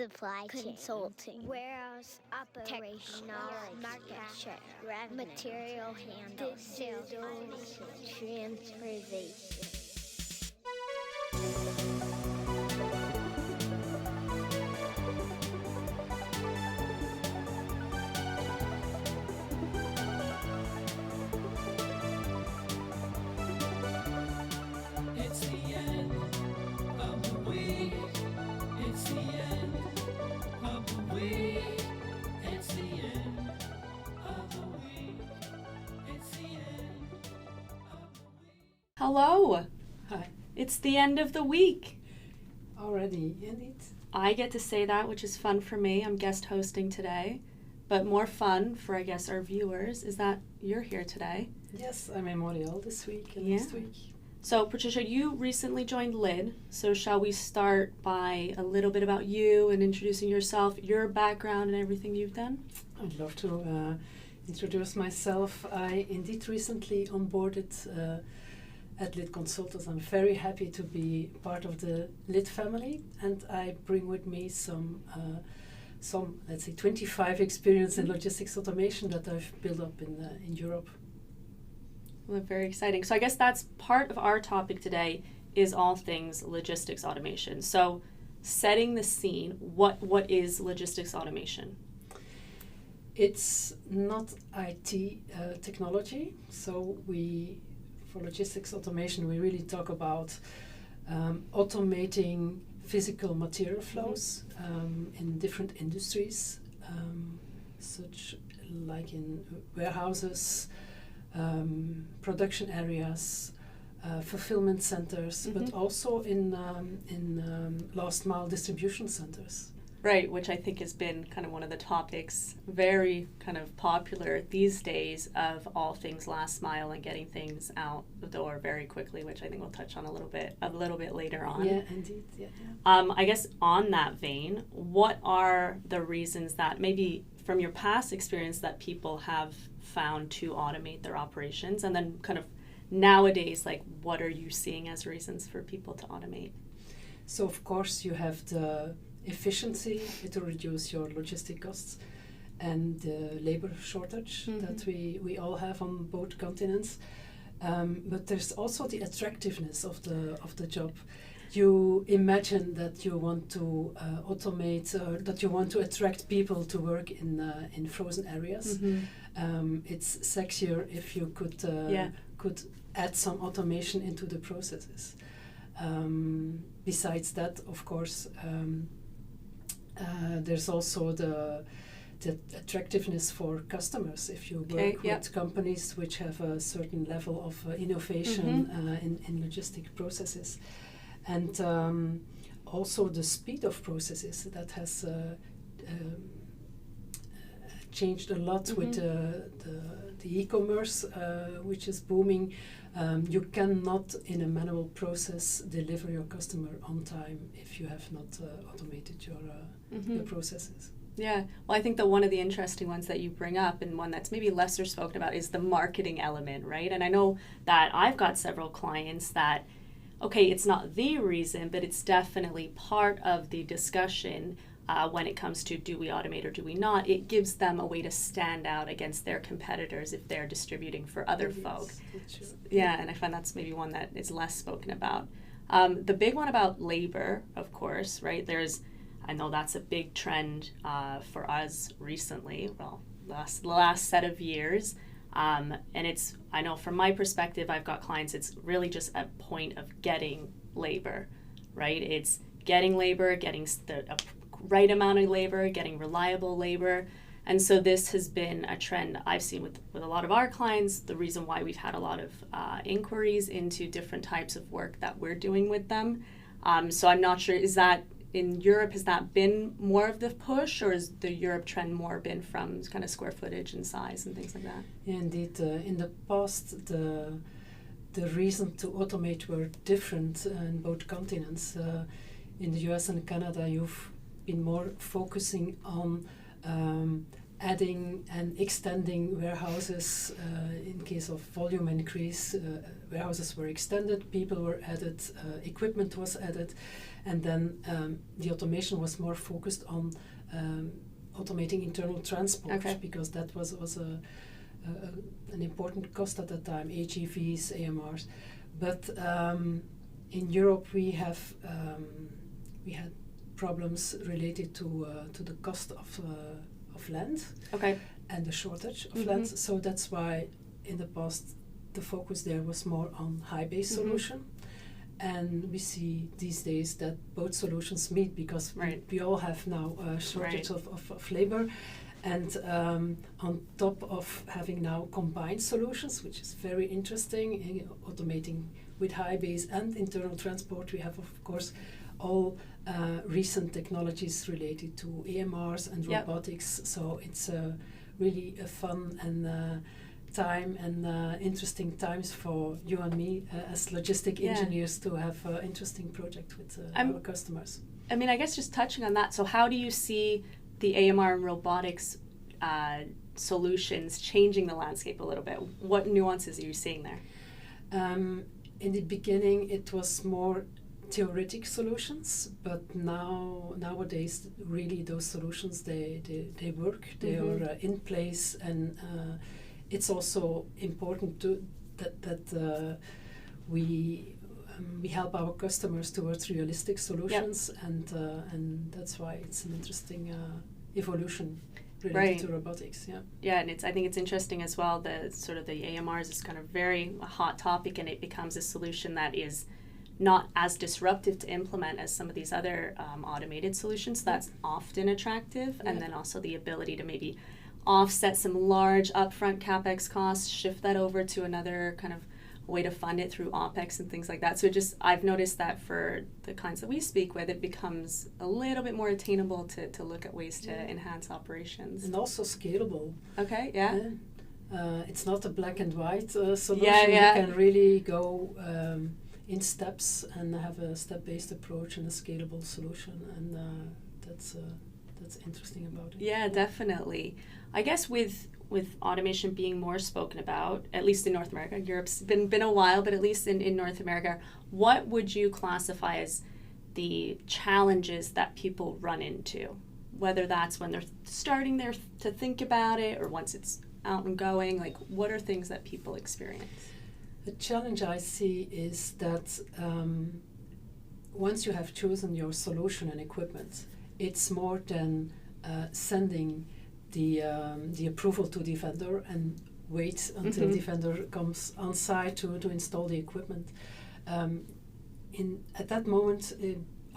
supply chain, consulting, warehouse operation, market share, revenue, material handling, sales, transportation. It's the end of the week. It's the end of the week. It's the end of the week. It's the end of the week. Hello, Hi. it's the end of the week. Already, indeed. I get to say that, which is fun for me. I'm guest hosting today. But more fun for, I guess, our viewers is that you're here today. Yes, I'm in Montreal this week and Yeah. next week. So, Patricia, you recently joined LID. So, shall we start by a little bit about you and introducing yourself, your background, and everything you've done? I'd love to introduce myself. I indeed recently onboarded at LID Consultants. I'm very happy to be part of the LID family, and I bring with me some, let's say, 25 experience in logistics automation that I've built up in Europe. Well, very exciting. So, I guess that's part of our topic today is all things logistics automation. So, setting the scene, what is logistics automation? It's not IT technology, so for logistics automation, we really talk about automating physical material flows in different industries, such like in warehouses, production areas, fulfillment centers, but also in last mile distribution centers. Right, which I think has been kind of one of the topics, very kind of popular these days, of all things last mile and getting things out the door very quickly, which I think we'll touch on a little bit later on. Yeah, indeed. Yeah. I guess on that vein, what are the reasons that maybe from your past experience that people have found to automate their operations, and then kind of nowadays, like what are you seeing as reasons for people to automate? So of course you have the efficiency to reduce your logistic costs and the labor shortage that we all have on both continents. But there's also the attractiveness of the job. You imagine that you want to automate, that you want to attract people to work in frozen areas. It's sexier if you could add some automation into the processes. Besides that, of course, there's also the attractiveness for customers. If you work with companies which have a certain level of innovation in logistic processes, and also the speed of processes that has changed a lot with the e-commerce, which is booming. You cannot, in a manual process, deliver your customer on time if you have not automated your processes. Yeah, well, I think one of the interesting ones that you bring up, and one that's maybe lesser spoken about, is the marketing element, right? And I know that I've got several clients that, okay, it's not the reason, but it's definitely part of the discussion when it comes to do we automate or do we not. It gives them a way to stand out against their competitors if they're distributing for other folk. Yeah, and I find that's maybe one that is less spoken about. The big one about labor, of course, right? I know that's a big trend for us recently, well, the last set of years. And I know from my perspective, I've got clients, it's really just a point of getting labor, right? It's getting labor, getting the right amount of labor, getting reliable labor. And so this has been a trend I've seen with a lot of our clients, the reason why we've had a lot of inquiries into different types of work that we're doing with them. So I'm not sure, is that in Europe, has that been more of the push, or has the Europe trend more been from kind of square footage and size and things like that? Yeah, indeed. In the past, the reason to automate were different in both continents. In the US and Canada, you've been more focusing on adding and extending warehouses. In case of volume increase, warehouses were extended, people were added, equipment was added, and then the automation was more focused on automating internal transport, because that was an important cost at that time, AGVs, AMRs. But in Europe we had problems related to the cost of land and the shortage of land. So that's why in the past the focus there was more on high-bay solution. And we see these days that both solutions meet, because we all have now a shortage of labor. And on top of having now combined solutions, which is very interesting, automating with high bays and internal transport, we have of course all recent technologies related to AMRs and robotics. So it's really a fun and time and interesting times for you and me as logistic engineers to have an interesting project with our customers. I mean, I guess just touching on that, so how do you see the AMR and robotics solutions changing the landscape a little bit? What nuances are you seeing there? In the beginning it was more theoretic solutions, but nowadays really those solutions they work, they are in place, and it's also important that we help our customers towards realistic solutions, and that's why it's an interesting evolution related to robotics. Yeah, and I think it's interesting as well. The sort of the AMRs is kind of very a hot topic, and it becomes a solution that is not as disruptive to implement as some of these other automated solutions. That's often attractive, and then also the ability to maybe offset some large upfront CapEx costs, shift that over to another kind of way to fund it through OpEx and things like that. So I've noticed that for the clients that we speak with, it becomes a little bit more attainable to look at ways to enhance operations. And also scalable. Okay, it's not a black and white solution. You can really go in steps and have a step-based approach and a scalable solution, and that's interesting about it. Yeah, definitely. I guess with automation being more spoken about, at least in North America, Europe's been a while, but at least in North America, what would you classify as the challenges that people run into? Whether that's when they're starting there to think about it, or once it's out and going, like what are things that people experience? The challenge I see is that once you have chosen your solution and equipment, it's more than sending the approval to the vendor and wait until the vendor comes on site to install the equipment. At that moment,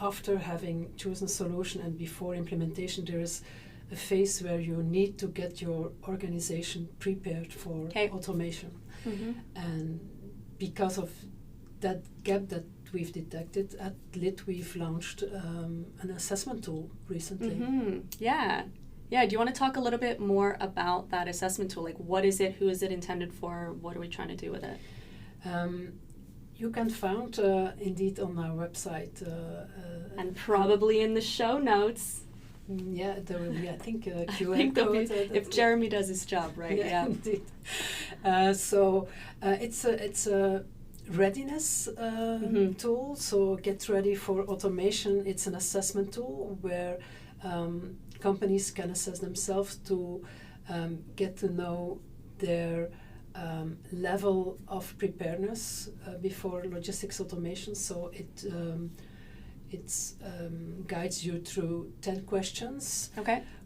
after having chosen a solution and before implementation, there is a phase where you need to get your organization prepared for automation. And because of that gap that we've detected at LIT, we've launched an assessment tool recently. Yeah, do you want to talk a little bit more about that assessment tool? Like what is it, who is it intended for, what are we trying to do with it? You can find indeed on our website. And probably in the show notes. Yeah, there will be, I think, a QR I think code. If Jeremy does his job, right? Yeah, indeed. So it's a readiness tool. So get ready for automation. It's an assessment tool where companies can assess themselves to get to know their level of preparedness before logistics automation. So it guides you through 10 questions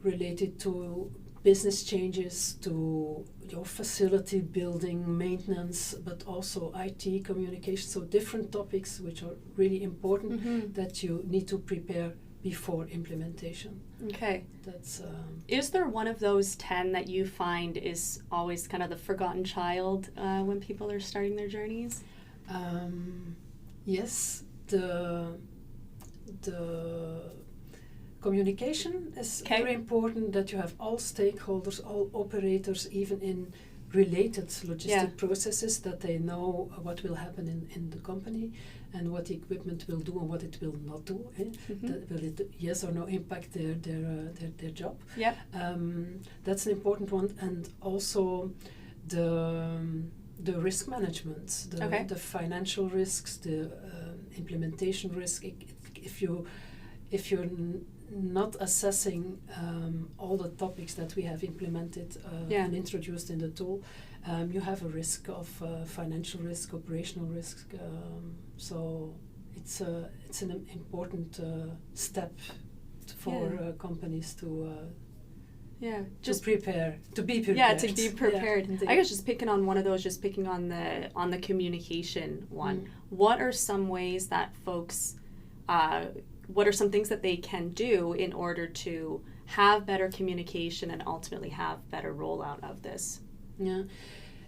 related to business changes, to your facility building, maintenance, but also IT, communication. So different topics which are really important that you need to prepare before implementation. That's is there one of those 10 that you find is always kind of the forgotten child when people are starting their journeys? Yes, the communication is very important, that you have all stakeholders, all operators, even in related logistic processes, that they know what will happen in the company, and what the equipment will do and what it will not do. Will it yes or no impact their job? Yep. That's an important one, and also the risk management, the financial risks, the implementation risk. If you're not assessing all the topics that we have implemented and introduced in the tool, you have a risk of financial risk, operational risk. So it's an important step for companies to be prepared. Yeah, to be prepared. Yeah, I guess just picking on one of those, just picking on the communication one. What are some ways that folks, what are some things that they can do in order to have better communication and ultimately have better rollout of this? Yeah,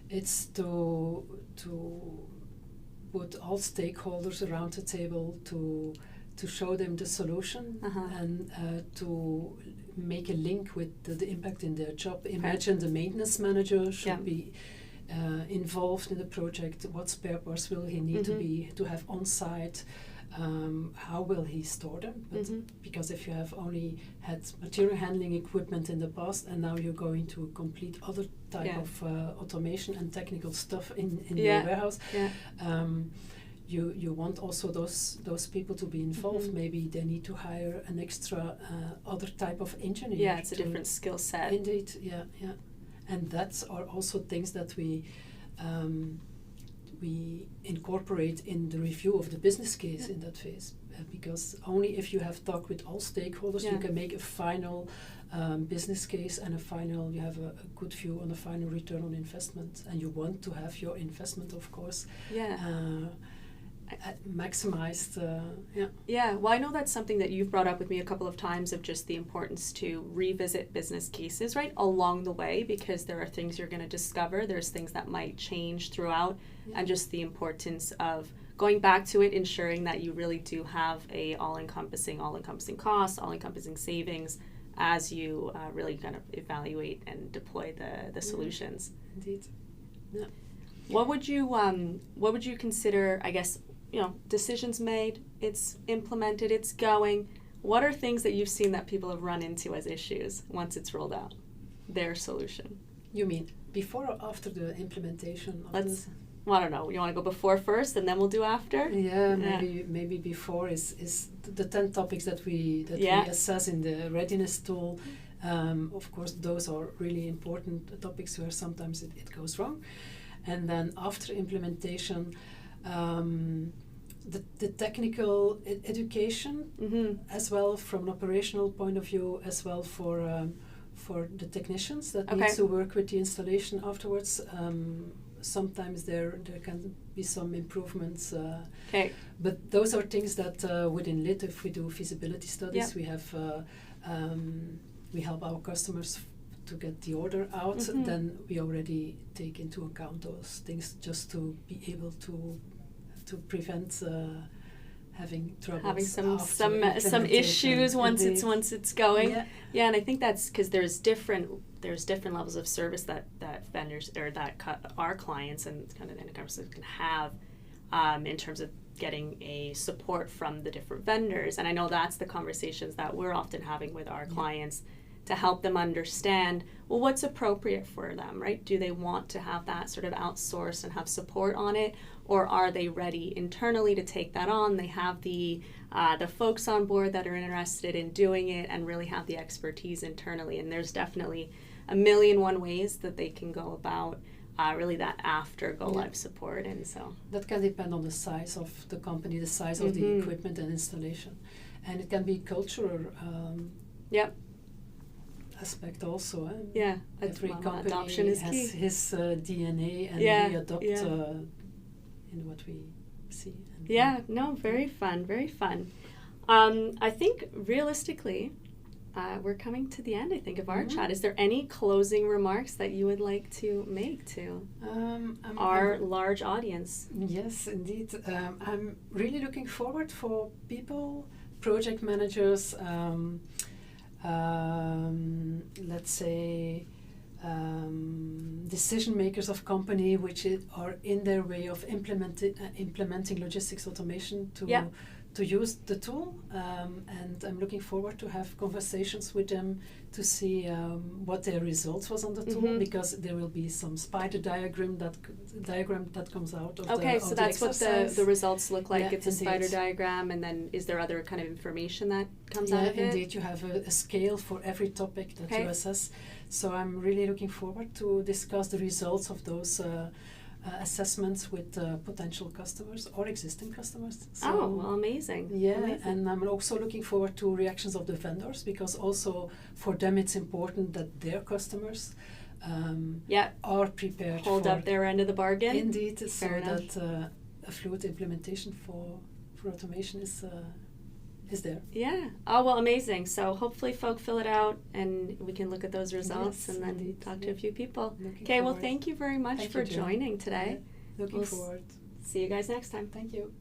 it's to put all stakeholders around the table to show them the solution and to make a link with the impact in their job. Imagine the maintenance manager should be involved in the project. What spare parts will he need to have on site? How will he store them? But because if you have only had material handling equipment in the past and now you're going to a complete other type of automation and technical stuff in your warehouse, you want also those people to be involved. Maybe they need to hire an extra other type of engineer. Yeah, it's a different skill set. Indeed, yeah. And that's are also things that we incorporate in the review of the business case in that phase. Because only if you have talked with all stakeholders, you can make a final business case and you have a good view on the final return on investment. And you want to have your investment, of course, maximized. Well, I know that's something that you've brought up with me a couple of times, of just the importance to revisit business cases right along the way, because there are things you're going to discover, there's things that might change throughout, and just the importance of going back to it, ensuring that you really do have a all-encompassing costs, all-encompassing savings as you really kind of evaluate and deploy the solutions. Indeed. Yeah. What would you consider, I guess, decisions made, it's implemented, it's going. What are things that you've seen that people have run into as issues once it's rolled out, their solution? You mean before or after the implementation? I don't know. You want to go before first and then we'll do after? Yeah, maybe before is the 10 topics that we assess in the readiness tool. Of course, those are really important topics where sometimes it goes wrong. And then after implementation, the technical education as well from an operational point of view, as well for the technicians that need to work with the installation afterwards. Sometimes there can be some improvements, but those are things that within LIT, if we do feasibility studies, we have we help our customers to get the order out. Then we already take into account those things just to be able to prevent having troubles, having some issues once it's going. And I think that's because there's different levels of service that vendors or that our clients and kind of end customers can have in terms of getting a support from the different vendors. And I know that's the conversations that we're often having with our clients, to help them understand, well, what's appropriate for them, right? Do they want to have that sort of outsource and have support on it, or are they ready internally to take that on? They have the folks on board that are interested in doing it and really have the expertise internally. And there's definitely a million one ways that they can go about really that after go live support. And so that can depend on the size of the company, the size of the equipment and installation, and it can be cultural. Aspect also. Every company adoption is has key. His DNA, and we adopt in what we see. Very fun, very fun. I think realistically, we're coming to the end, I think, of our chat. Is there any closing remarks that you would like to make to our large audience? Yes, indeed. I'm really looking forward for people, project managers, let's say decision makers of company which are in their way of implementing logistics automation to use the tool, and I'm looking forward to have conversations with them to see what their results was on the tool, because there will be some spider diagram that comes out of the Okay, so that's what the results look like. Yeah, it's a spider diagram, and then is there other kind of information that comes out of it? Indeed, you have a scale for every topic that you assess. So I'm really looking forward to discuss the results of those assessments with potential customers or existing customers. So, well, amazing. Yeah, amazing. and I'm also looking forward to reactions of the vendors, because also for them it's important that their customers are prepared. Hold up their end of the bargain. Indeed, Fair so enough. that a fluid implementation for automation is there. Yeah. Oh, well, amazing. So hopefully folk fill it out and we can look at those results Yes, and then indeed. talk to a few people. Looking Okay, well, forward. thank you very much Thank for you, Jen. joining today. Looking We'll forward. See you guys next time. Thank you.